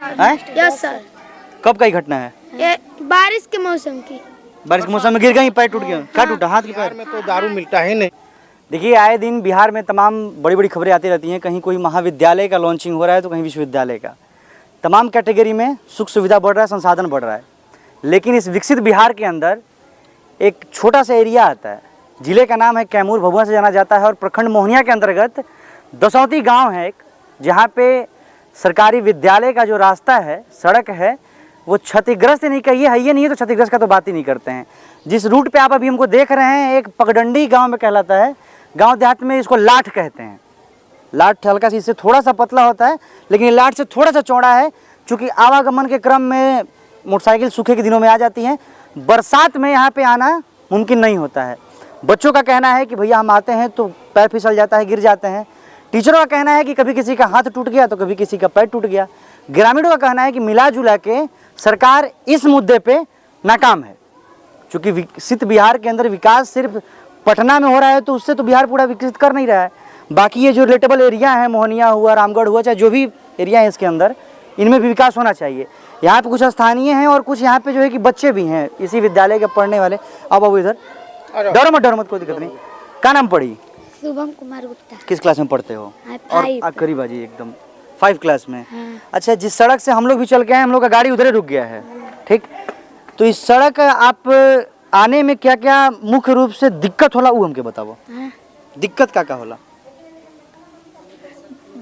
Yes sir. कब का ही घटना है? ये बारिश के मौसम की। बारिश के मौसम में गिर गई, पैर टूट गया? क्या टूटा? हाथ की पैर में तो दारू मिलता ही नहीं। देखिए, आए दिन बिहार में तमाम बड़ी बड़ी खबरें आती रहती हैं। कहीं कोई महाविद्यालय का लॉन्चिंग हो रहा है तो कहीं विश्वविद्यालय का। तमाम कैटेगरी में सुख सुविधा बढ़ रहा है, संसाधन बढ़ रहा है। लेकिन इस विकसित बिहार के अंदर एक छोटा सा एरिया आता है, जिले का नाम है कैमूर, भभुआ से जाना जाता है, और प्रखंड मोहनिया के अंतर्गत दसौती गांव है एक, जहां पे सरकारी विद्यालय का जो रास्ता है, सड़क है, वो क्षतिग्रस्त नहीं कहिए, है ये नहीं है तो क्षतिग्रस्त का तो बात ही नहीं करते हैं। जिस रूट पे आप अभी हमको देख रहे हैं, एक पगडंडी गांव में कहलाता है। गांव देहात में इसको लाठ कहते हैं। लाठ हल्का सी इससे थोड़ा सा पतला होता है, लेकिन ये लाठ से थोड़ा सा चौड़ा है। चूँकि आवागमन के क्रम में मोटरसाइकिल सूखे के दिनों में आ जाती हैं, बरसात में यहाँ पे आना मुमकिन नहीं होता है। बच्चों का कहना है कि भैया हम आते हैं तो पैर फिसल जाता है, गिर जाते हैं। टीचरों का कहना है कि कभी किसी का हाथ टूट गया तो कभी किसी का पैर टूट गया। ग्रामीणों का कहना है कि मिला जुला के सरकार इस मुद्दे पे नाकाम है। चूँकि विकसित बिहार के अंदर विकास सिर्फ पटना में हो रहा है तो उससे तो बिहार पूरा विकसित कर नहीं रहा है। बाकी ये जो रिलेटेबल एरिया है, मोहनिया हुआ, रामगढ़ हुआ, चाहे जो भी एरिया है इसके अंदर, इनमें भी विकास होना चाहिए। यहाँ पे कुछ स्थानीय हैं और कुछ यहाँ पे जो है कि बच्चे भी हैं इसी विद्यालय के पढ़ने वाले। अब अब इधर डरो मत, कोई दिक्कत नहीं। क्या नाम पड़ी? शुभम कुमार गुप्ता। किस क्लास में पढ़ते हो? और करीब आ जाइए एकदम 5 क्लास में। हाँ। अच्छा, जिस सड़क से हम लोग भी चल के आए, हम लोग का गाड़ी उधर रुक गया है, ठीक? तो इस सड़क आप आने में क्या क्या मुख्य रूप से दिक्कत होला वो हमके बताओ। हाँ। दिक्कत क्या होला?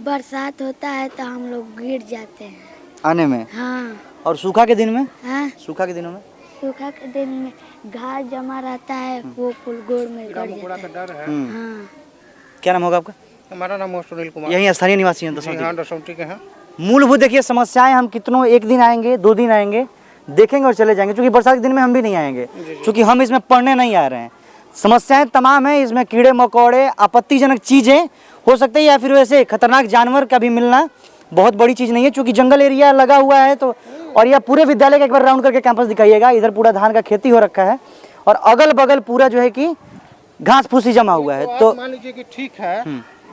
बरसात होता है तो हम लोग गिर जाते हैं आने में। हाँ। और सूखा के दिन में? हाँ। सूखा के दिनों में? सूखा के दिन में घास जमा रहता है, वो पुल गोड़ में गड़ जाता है। डर है। हाँ। क्या नाम होगा आपका? हमारा नाम सुनील कुमार। यही स्थानीय निवासी हैं दसौती के हैं। मूलभूत देखिए समस्याएं हम कितनों, एक दिन आएंगे, 2 दिन आएंगे, देखेंगे और चले जाएंगे। क्योंकि बरसात के दिन में हम भी नहीं आएंगे, क्योंकि हम इसमें पढ़ने नहीं आ रहे हैं। समस्याएं तमाम है इसमें, कीड़े मकोड़े, आपत्तिजनक चीज़ें हो सकती है, या फिर वैसे खतरनाक जानवर का भी मिलना बहुत बड़ी चीज़ नहीं है। क्योंकि जंगल एरिया लगा हुआ है तो, और यह पूरे विद्यालय का एक बार राउंड करके कैंपस दिखाइएगा। इधर पूरा धान का खेती हो रखा है और अगल बगल पूरा जो है कि घास फूसी जमा हुआ है। तो मान लीजिए कि ठीक है,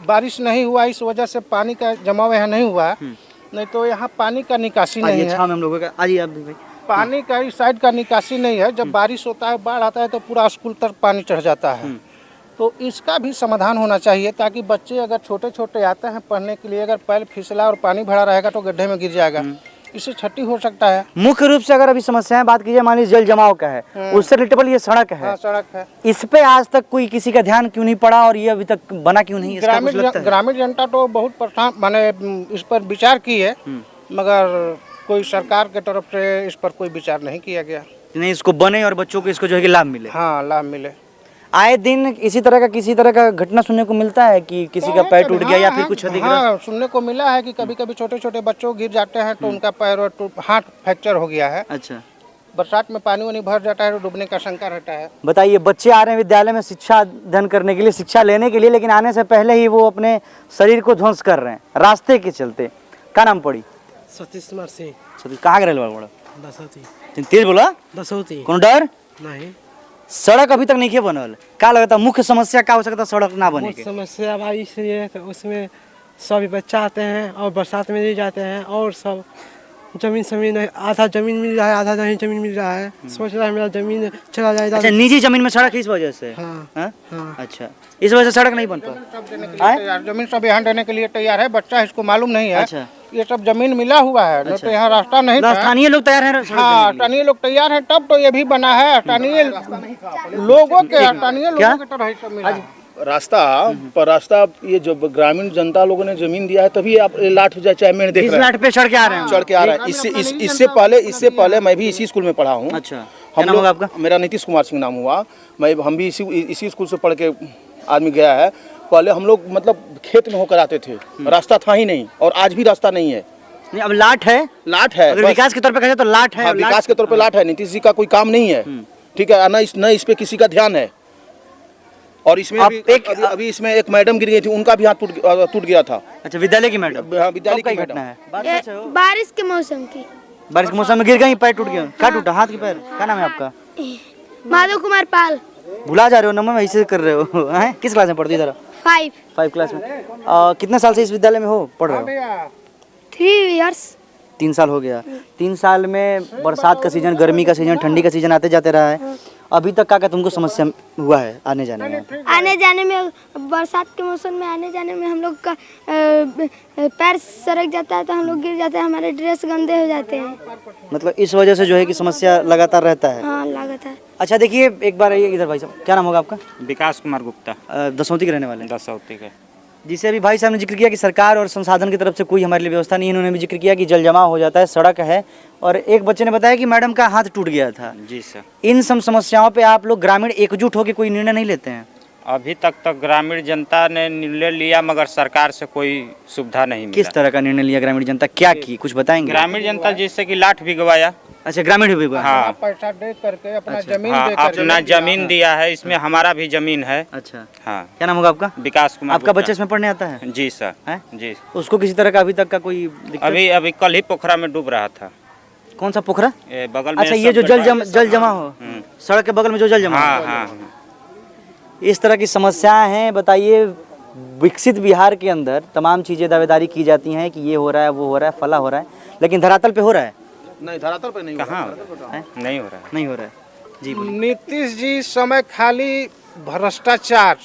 बारिश नहीं हुआ, इस वजह से पानी का जमाव यहाँ नहीं हुआ, नहीं तो यहाँ पानी का निकासी नहीं है। हम लोगों का आज आप भी भाई, पानी का इस साइड का निकासी नहीं है। जब बारिश होता है, बाढ़ आता है तो पूरा स्कूल तक पानी चढ़ जाता है। तो इसका भी समाधान होना चाहिए, ताकि बच्चे अगर छोटे छोटे आते हैं पढ़ने के लिए, अगर पैर फिसला और पानी भरा रहेगा तो गड्ढे में गिर जाएगा, इससे क्षति हो सकता है। मुख्य रूप से अगर अभी समस्याएं बात कीजिए, मान लीजिए जल जमाव का है, उससे रिलेटेबल ये सड़क है। हाँ, सड़क है। इस पे आज तक कोई किसी का ध्यान क्यों नहीं पड़ा और ये अभी तक बना क्यों नहीं? ग्रामीण जनता तो बहुत परेशान, माने इस पर विचार की है, मगर कोई सरकार के तरफ से इस पर कोई विचार नहीं किया गया। नहीं, इसको बने और बच्चों को इसको जो है कि लाभ मिले। हाँ, लाभ मिले। आए दिन इसी तरह का किसी तरह का घटना सुनने को मिलता है कि किसी का पैर टूट गया या फिर कुछ क्षतिग्रस्त। हाँ, सुनने को मिला है कि कभी कभी छोटे छोटे बच्चों गिर जाते हैं तो उनका पैर और हाथ फ्रैक्चर हो गया है। अच्छा, बरसात में पानी वानी भर जाता है तो डूबने का शंका रहता है। बताइए, बच्चे आ रहे हैं विद्यालय में शिक्षा अध्ययन करने के लिए, शिक्षा लेने के लिए, लेकिन आने से पहले ही वो अपने शरीर को ध्वंस कर रहे हैं रास्ते के चलते। क्या नाम पड़ी? सतीश कुमार सिंह। कहाँ के रहने वाला? दसौती। तेज बोला। दसौती। कौन डर नहीं। सड़क अभी तक नहीं बनल, क्या लगता है मुख्य समस्या क्या हो सकता है सड़क ना बने के? समस्या भाई इसलिए तो उसमें सभी बच्चे आते हैं और बरसात में नहीं जाते हैं, और सब जमीन आधा जमीन मिल रहा है, आधा नहीं जमीन मिल रहा है। सोच रहा है मेरा जमीन चला जाएगा। अच्छा, निजी जमीन में सड़क इस वजह से? हाँ, हाँ? हाँ। अच्छा, इस वजह से सड़क नहीं बन पा। जमीन सब यहाँ देने के लिए तैयार है, बच्चा इसको मालूम नहीं है। अच्छा, ये सब जमीन मिला हुआ है। अच्छा। तो यहाँ रास्ता नहीं था। स्थानीय लोग तैयार हैं? हाँ, स्थानीय लोग तैयार हैं, तब तो ये भी बना है। स्थानीय लोगों के तरह ही सब मिला है। रास्ता ये जो ग्रामीण जनता लोगों ने जमीन दिया है, तभी आप लाठ चाहे मैं देख रहे हैं, लाठ पे चढ़ के आ रहे हैं। इससे पहले मैं भी इसी स्कूल में पढ़ा हूँ। अच्छा, हम लोग, आपका? मेरा नीतीश कुमार सिंह नाम हुआ। हम भी इसी स्कूल से पढ़ के आदमी गया है। पहले हम लोग मतलब खेत में होकर आते थे, रास्ता था ही नहीं, और आज भी रास्ता नहीं है। नहीं, अब लाठ है। अगर विकास के तौर पे कहे तो लाठ है। विकास के तौर पे लाठ है। नीतीश जी का कोई काम नहीं है, ठीक है न इस पे किसी का ध्यान है। और इसमें अभी इसमें एक मैडम गिर गई थी, उनका भी हाथ टूट गया था। अच्छा, विद्यालय की मैडम? हाँ, विद्यालय की घटना है। बारिश के मौसम की। बारिश के मौसम में गिर गई, पैर टूट गया। क्या टूटा? हाथ की पैर? क्या नाम है आपका? माधव कुमार पाल। भुला जा रहे हो नंबर, ऐसे कर रहे हो हैं? किस क्लास में पढ़ती है? 5 क्लास में। कितने साल से इस विद्यालय में हो, पढ़ रहे हो? 3 इयर्स। 3 साल हो गया। 3 साल में बरसात का सीजन, गर्मी का सीजन, ठंडी का सीजन आते जाते रहा है। अभी तक क्या तुमको समस्या हुआ है आने जाने में? आने जाने में, बरसात के मौसम में आने जाने में हम लोग का पैर सरक जाता है तो हम लोग गिर जाते हैं, हमारे ड्रेस गंदे हो जाते हैं। मतलब इस वजह से जो है कि समस्या लगातार रहता है। हाँ, लागत है। अच्छा देखिए, एक बार आइए इधर भाई साहब, क्या नाम होगा आपका? विकास कुमार गुप्ता, दसौती के रहने वाले हैं। दसौती के। जिसे अभी भाई साहब ने जिक्र किया कि सरकार और संसाधन की तरफ से कोई हमारे लिए व्यवस्था नहीं है। इन्होंने भी जिक्र किया कि जल जमाव हो जाता है, सड़क है, और एक बच्चे ने बताया कि मैडम का हाथ टूट गया था। जी सर। इन सब समस्याओं पे आप लोग ग्रामीण एकजुट होकर कोई निर्णय नहीं लेते हैं? अभी तक तो ग्रामीण जनता ने निर्णय लिया मगर सरकार से कोई सुविधा नहीं मिला। किस तरह का निर्णय लिया ग्रामीण जनता, क्या की, कुछ बताएंगे? ग्रामीण जनता जैसे कि लाठ भी गवाया। अच्छा, ग्रामीण भी हुआ? हाँ पैसा दे करके अपना जमीन हाँ, दे करके अपना जमीन दिया है, इसमें हमारा भी जमीन है। अच्छा, हाँ। क्या नाम होगा आपका? विकास कुमार आपका गुप्ता। बच्चा इसमें पढ़ने आता है? जी सर। है? जी। उसको किसी तरह का अभी तक का कोई दिक्कत? अभी कल ही पोखरा में डूब रहा था। कौन सा पोखरा? ये बगल में। अच्छा, ये जो जल जमा हो, सड़क के बगल में जो जल जमा हाँ हो। हाँ। इस तरह की समस्याएं हैं। बताइए, विकसित बिहार के अंदर तमाम चीज़ें दावेदारी की जाती हैं कि ये हो रहा है, वो हो रहा है, फला हो रहा है, लेकिन धरातल पे हो रहा है? नहीं, धरातल पे नहीं। कहाँ है? नहीं हो रहा है। नहीं हो रहा है। जी बोलिए। नीतीश जी समय खाली भ्रष्टाचार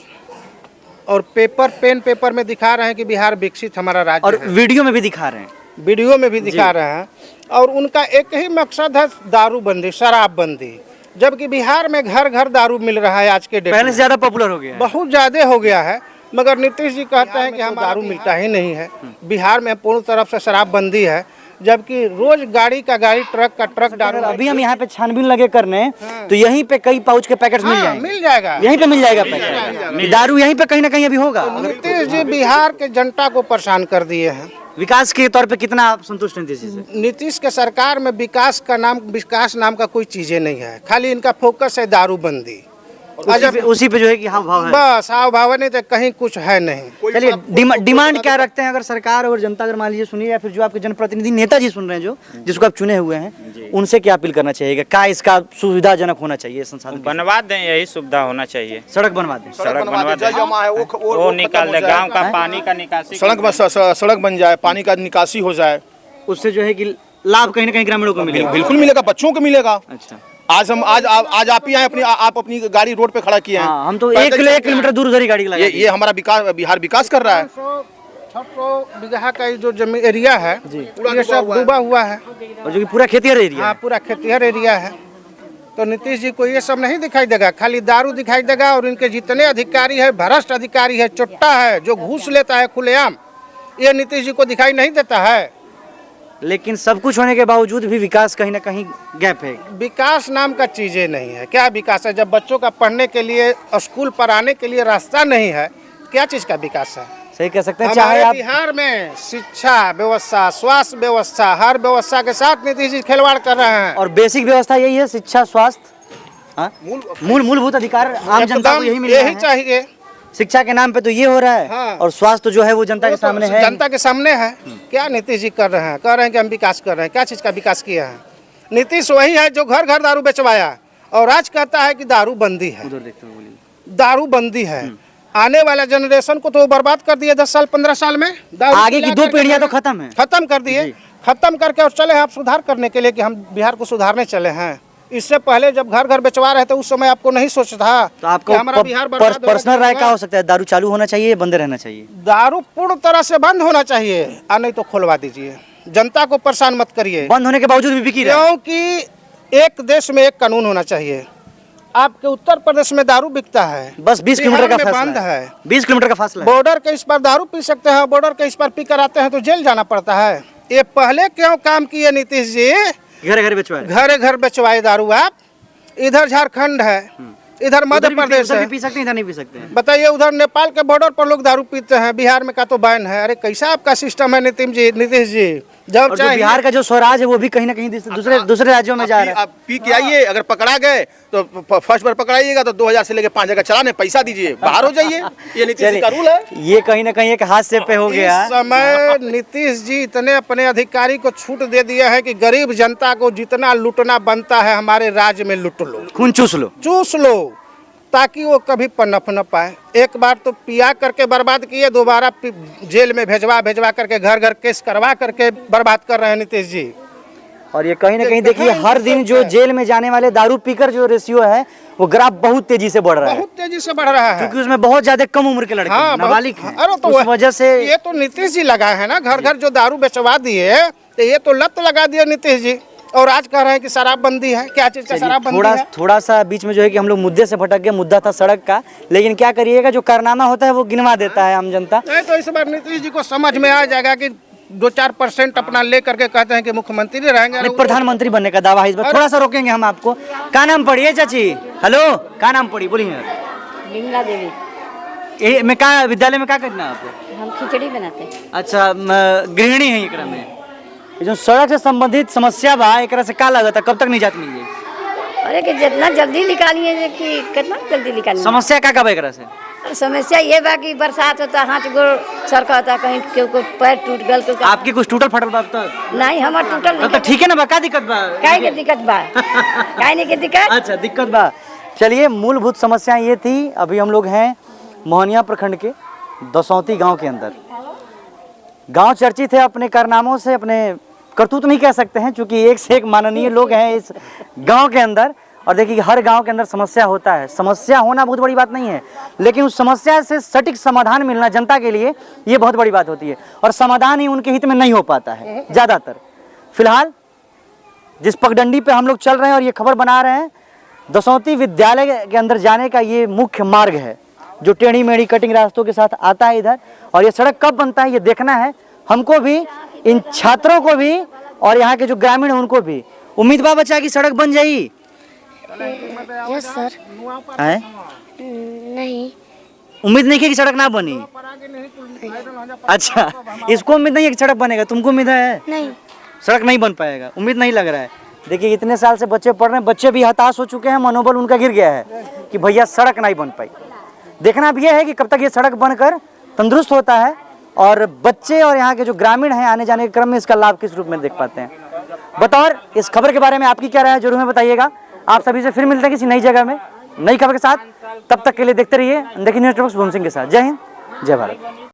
और पेपर में दिखा रहे हैं कि बिहार विकसित हमारा राज्य और है। वीडियो में भी दिखा रहे हैं। वीडियो में भी दिखा रहे हैं, और उनका एक ही मकसद है दारूबंदी, शराबबंदी, जबकि बिहार में घर घर दारू मिल रहा है आज के डेट पहले में। से ज़्यादा पॉपुलर हो गया है। बहुत ज़्यादा हो गया है, मगर नीतीश जी कहते हैं कि हम दारू मिलता ही नहीं है। बिहार में पूर्ण तरफ से शराबबंदी है, जबकि रोज गाड़ी का गाड़ी, ट्रक का ट्रक दारू। अभी हम यहाँ पे छानबीन लगे करने, तो यहीं पे कई पाउच के पैकेट्स मिल जाएंगे। मिल जाएगा, यहीं पे मिल जाएगा पैकेट। दारू यहीं पे कहीं ना कहीं अभी होगा। नीतीश जी बिहार के जनता को परेशान कर दिए हैं। विकास के तौर पे कितना आप संतुष्ट हैं नीतीश जी से? नीतीश के सरकार में विकास नाम का कोई चीजें नहीं है, खाली इनका फोकस है दारूबंदी। उसी पे जो है कि हाव भाव है। बस हाव भाव नहीं तो कहीं कुछ है नहीं। चलिए, डिमांड क्या रखते हैं अगर सरकार और जनता, अगर मान लीजिए सुनिए, या फिर जो आपके जनप्रतिनिधि नेताजी सुन रहे हैं, जो जिसको आप चुने हुए हैं, उनसे क्या अपील करना चाहिए? क्या इसका सुविधाजनक होना चाहिए? संसाधन बनवा दें, यही सुविधा होना चाहिए। सड़क बनवा दें। सड़क बनवा दें, जल जमा है वो निकाल दे, गाँव का पानी का निकासी। सड़क बन जाए, पानी का निकासी हो जाए, उससे जो है कि लाभ कहीं ना कहीं ग्रामीणों को मिलेगा। बिल्कुल मिलेगा, बच्चों को मिलेगा। अच्छा, आज आप ही आए, आप अपनी गाड़ी रोड पे खड़ा किए हैं। हाँ, हम तो 1 किलोमीटर दूर उधर ही गाड़ी लगा ये हमारा बिहार विकास कर रहा है। 600 बीघा का जो जमीन एरिया है, ये सब डूबा हुआ है, और जो कि पूरा खेतिहर एरिया हाँ, पूरा खेतिहर एरिया है। तो नीतीश जी को ये सब नहीं दिखाई देगा, खाली दारू दिखाई देगा। और इनके जितने अधिकारी है, भ्रष्ट अधिकारी है, चुट्टा है, जो घूस लेता है खुलेआम, ये नीतीश जी को दिखाई नहीं देता है। लेकिन सब कुछ होने के बावजूद भी विकास कहीं ना कहीं गैप है। विकास नाम का चीजें नहीं है। क्या विकास है जब बच्चों का पढ़ने के लिए, स्कूल पर आने के लिए रास्ता नहीं है? क्या चीज का विकास है? सही कह सकते हैं। चाहे हमारे आप बिहार में शिक्षा व्यवस्था, स्वास्थ्य व्यवस्था, हर व्यवस्था के साथ नीतीश जी खिलवाड़ कर रहे हैं। और बेसिक व्यवस्था यही है, शिक्षा, स्वास्थ्य, हाँ? मूलभूत अधिकार आम जनता को यही मिल रहा यही है। चाहिए। शिक्षा के नाम पे तो ये हो रहा है, हाँ। और स्वास्थ्य जो है वो जनता के सामने है। जनता के सामने है। क्या नीतीश जी कर रहे हैं? कह रहे हैं कि हम विकास कर रहे हैं। क्या चीज का विकास किया है? नीतीश वही है जो घर घर दारू बेचवाया, और आज कहता है कि दारू बंदी है। उधर देखते हुए बोलिए। दारू बंदी है। आने वाला जनरेशन को तो बर्बाद कर दिए 10 साल 15 साल में। दारू आगे की 2 पीढ़ियां तो खत्म है। खत्म कर दिए, खत्म करके और चले आप सुधार करने के लिए कि हम बिहार को सुधारने चले हैं। इससे पहले जब घर घर बेचवा रहे थे उस समय आपको नहीं सोचा था तो आपको कि हमारा बिहार बर्बाद होगा, पर्सनल राय क्या हो सकता है? दारू चालू होना चाहिए, बंद रहना चाहिए? दारू पूर्ण तरह से बंद होना चाहिए, और नहीं तो खुलवा दीजिए। जनता को परेशान मत करिए, बंद होने के बावजूद भी बिकी रहा है। क्योंकि एक देश में एक कानून होना चाहिए। आपके उत्तर प्रदेश में दारू बिकता है, बस 20 किलोमीटर का बिहार में फासला बंद है। 20 किलोमीटर का फासला है। बॉर्डर के इस पर दारू पी सकते हैं, बॉर्डर के इस पर पी कर आते हैं तो जेल जाना पड़ता है। ये पहले क्यों काम किए नीतीश जी? घर घर बेचवाए, घरे घर बेचवाए दारू। आप इधर झारखंड है, इधर मध्य प्रदेश है, पी सकते हैं, इधर नहीं पी सकते हैं। बताइए उधर नेपाल के बॉर्डर पर लोग दारू पीते हैं, बिहार में का तो बैन है। अरे कैसा आपका सिस्टम है नीतीश जी? जब और जो चाहे बिहार का जो स्वराज है वो भी कहीं ना कहीं दूसरे राज्यों में जा रहा है। आप पी के आइए, अगर पकड़ा गए तो फर्स्ट बार पकड़ाइएगा तो 2000 से लेके 5000 का चालान है, पैसा दीजिए, बाहर हो जाइए। ये नीतीश जी का रूल है। ये कहीं ना कहीं एक हादसे पे हो गया। इस समय नीतीश जी इतने अपने अधिकारी को छूट दे दिए हैं कि गरीब जनता को जितना लूटना बनता है हमारे राज्य में लूट लो, खून चूस लो। चूस लो। ताकि वो कभी पनप न पाए। एक बार तो पिया करके बर्बाद किए, दोबारा जेल में भेजवा करके घर घर केस करवा करके बर्बाद कर रहे हैं नीतीश जी। और ये कहीं ना कहीं देखिए हर दिन जो जेल में जाने वाले दारू पीकर जो रेशियो है वो ग्राफ बहुत तेजी से बढ़ रहा है, बहुत तेजी से बढ़ रहा है, क्योंकि उसमें बहुत ज्यादा कम उम्र के लड़के हैं, नाबालिग हैं। अरे तो उस वजह से ये तो नीतीश जी लगा है ना, घर घर जो दारू बेचवा दिए, तो ये तो लत लगा दिया नीतीश जी। और आज कह रहे हैं कि शराबबंदी है, क्या चीज का शराबबंदी है? थोड़ा सा बीच में जो है कि हम लोग मुद्दे से भटक गए, मुद्दा था सड़क का, लेकिन क्या करिएगा, जो कारनामा होता है वो गिनवा देता है आम जनता। नहीं तो इस बार नीतीश जी को समझ में आ जाएगा कि 2-4% अपना ले करके कहते हैं कि मुख्यमंत्री रहेंगे, नहीं, प्रधानमंत्री बनने का दावा है इस बार। थोड़ा सा रोकेंगे हम आपको। क्या नाम पढ़ी है चाची? हेलो, क्या नाम पढ़ी बोलिए। बिमला देवी। ये मैं क्या विद्यालय में क्या करना है आपको? हम खिचड़ी बनाते हैं। अच्छा, गृहिणी है एकरा में। ये जो सड़क से संबंधित समस्या बा, एकरा से का लगता, कब तक निजात मिल जाए? अरे कि जितना जल्दी निकालिए कि कितना जल्दी निकालिए। समस्या का बा एकरा से? समस्या ये बा कि बरसात होता, हाथ गोड़ सरकता, कहीं को पैर टूट गल के। आपकी कुछ टूटल फटल बा अब तक? नहीं, हमार टूटल नहीं। तो ठीक है ना बा, क्या दिक्कत बा? काहे के दिक्कत बा? काहे नहीं के दिक्कत? अच्छा, दिक्कत बा। चलिए, मूलभूत समस्याएं ये थी। अभी हम लोग हैं मोहनिया प्रखंड के दसौती गांव के अंदर। गांव चर्चित है अपने कारनामों से, अपने करतूत नहीं कह सकते हैं, क्योंकि एक से एक माननीय लोग हैं इस गांव के अंदर। और देखिए, हर गांव के अंदर समस्या होता है, समस्या होना बहुत बड़ी बात नहीं है, लेकिन उस समस्या से सटीक समाधान मिलना जनता के लिए ये बहुत बड़ी बात होती है। और समाधान ही उनके हित में नहीं हो पाता है ज़्यादातर। फिलहाल जिस पगडंडी पे हम लोग चल रहे हैं और ये खबर बना रहे हैं, दसौती विद्यालय के अंदर जाने का ये मुख्य मार्ग है, जो टेढ़ी मेढ़ी कटिंग रास्तों के साथ आता है इधर। और ये सड़क कब बनता है ये देखना है हमको भी, इन छात्रों को भी, और यहाँ के जो ग्रामीण हैं उनको भी। उम्मीद बा बच्चा की सड़क बन जाई? Yes sir. है? नहीं। उम्मीद नहीं है कि सड़क ना बनी? अच्छा, इसको उम्मीद नहीं है कि सड़क बनेगा, तुमको उम्मीद है? नहीं। सड़क नहीं बन पाएगा, उम्मीद नहीं लग रहा है। देखिए, इतने साल से बच्चे पढ़ रहे हैं, बच्चे भी हताश हो चुके हैं, मनोबल उनका गिर गया है कि भैया सड़क नहीं बन पाई। देखना भी है कि कब तक ये सड़क बनकर तंदुरुस्त होता है और बच्चे और यहाँ के जो ग्रामीण हैं आने जाने के क्रम में इसका लाभ किस रूप में देख पाते हैं। बतौर इस खबर के बारे में आपकी क्या राय है, जरूर हमें बताइएगा। आप सभी से फिर मिलते हैं किसी नई जगह में, नई खबर के साथ। तब तक के लिए देखते रहिए देखिए न्यूज़ नेटवर्क भूम सिंह के साथ। जय हिंद, जय भारत।